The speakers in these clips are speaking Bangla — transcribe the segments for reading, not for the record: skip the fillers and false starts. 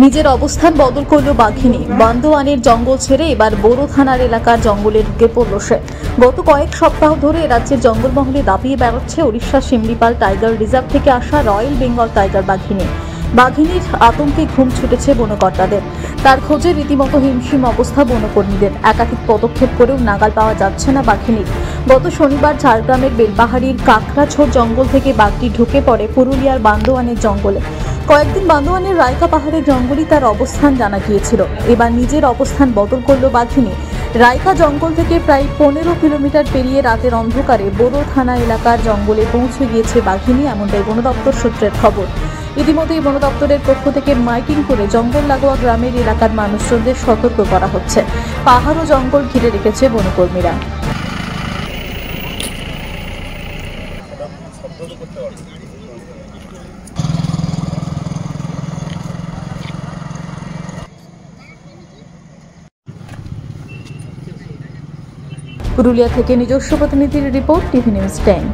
নিজের অবস্থান বদল করল বাঘিনী। বান্দোয়ানের জঙ্গল ছেড়ে এবার বোরো থানার এলাকার জঙ্গলে ঢুকে পড়ল সে। গত কয়েক সপ্তাহ ধরে রাজ্যের জঙ্গলমহলে দাপিয়ে বেড়াচ্ছে ওড়িশা শিমলিপাল টাইগার রিজার্ভ থেকে আসা রয়্যাল বেঙ্গল টাইগার বাঘিনী। বাঘিনীর আতঙ্কে ঘুম ছুটেছে বনকর্তাদের। তার খোঁজে রীতিমতো হিমশিম অবস্থা বনকর্মীদের। একাধিক পদক্ষেপ করেও নাগাল পাওয়া যাচ্ছে না বাঘিনীর। গত শনিবার ঝাড়গ্রামের বেলপাহাড়ির কাকড়াছোড় জঙ্গল থেকে বাঘটি ঢুকে পড়ে পুরুলিয়ার বান্দোয়ানের জঙ্গলে। কয়েকদিন বান্দোয়ানের রায়কা পাহাড়ের জঙ্গলই তার অবস্থান জানা গিয়েছিল। এবার নিজের অবস্থান বদল করল বাঘিনী। রায়কা জঙ্গল থেকে প্রায় 15 কিলোমিটার পেরিয়ে রাতের অন্ধকারে বোরো থানা এলাকার জঙ্গলে পৌঁছে গিয়েছে বাঘিনী, এমনটাই বন দপ্তর সূত্রের খবর। ইতিমধ্যেই বন দপ্তরের পক্ষ থেকে মাইকিং করে জঙ্গল লাগোয়া গ্রামের এলাকার মানুষজনদের সতর্ক করা হচ্ছে। পাহাড় ও জঙ্গল ঘিরে রেখেছে বনকর্মীরা। পুরুলিয়া থেকে নিজস্ব প্রতিনিধির রিপোর্ট, টিভি নিউজ 10।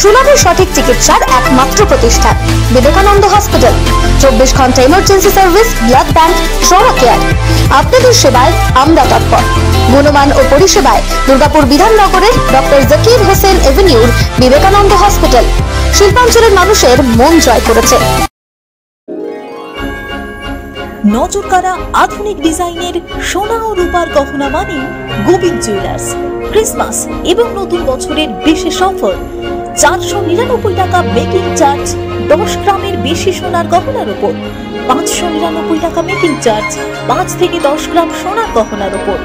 সুলভ সঠিক চিকিৎসার একমাত্র প্রতিষ্ঠান বিবেকানন্দ হসপিটাল। 24 ঘন্টা emergency service, blood bank, trauma care. আপনাদের সেবায় আমরা তৎপর। গুণমান ও পরিষেবায় দুর্গাপুর বিধাননগরের ডক্টর জাকির হোসেন এভিনিউর বিবেকানন্দ হসপিটাল শিল্পাঞ্চলের মানুষের মন জয় করেছে। নজরকাড়া আধুনিক ডিজাইনের সোনা ও রূপার গহনা মানে গোবিন্দ জুয়েলার্স। ক্রিসমাস এবং নতুন বছরের বিশেষ অফার। 499 টাকা মেকিং চার্জ 10 গ্রামের বেশি সোনার গহনার উপর। 599 টাকা মেকিং চার্জ 5 থেকে 10 গ্রাম সোনার গহনার উপর।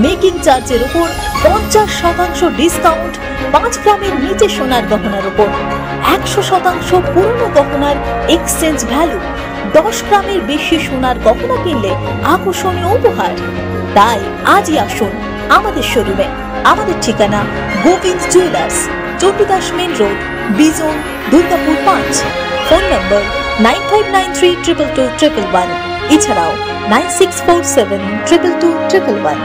মেকিং চার্জের উপর 50% ডিসকাউন্ট 5 গ্রামের নিচে সোনার গহনার উপর। 100% পুরনো গহনার এক্সচেঞ্জ ভ্যালু। 10 গ্রামের বেশি সোনার গহনা কিনলে আকর্ষণীয় উপহার। তাই আজই আসুন আমাদের শোরুমে। আমাদের ঠিকানা Gobinda jewellers, Chandidas main road, Bijan, Durgapur 5। Phone number 9593222111। এছাড়াও 9647222111।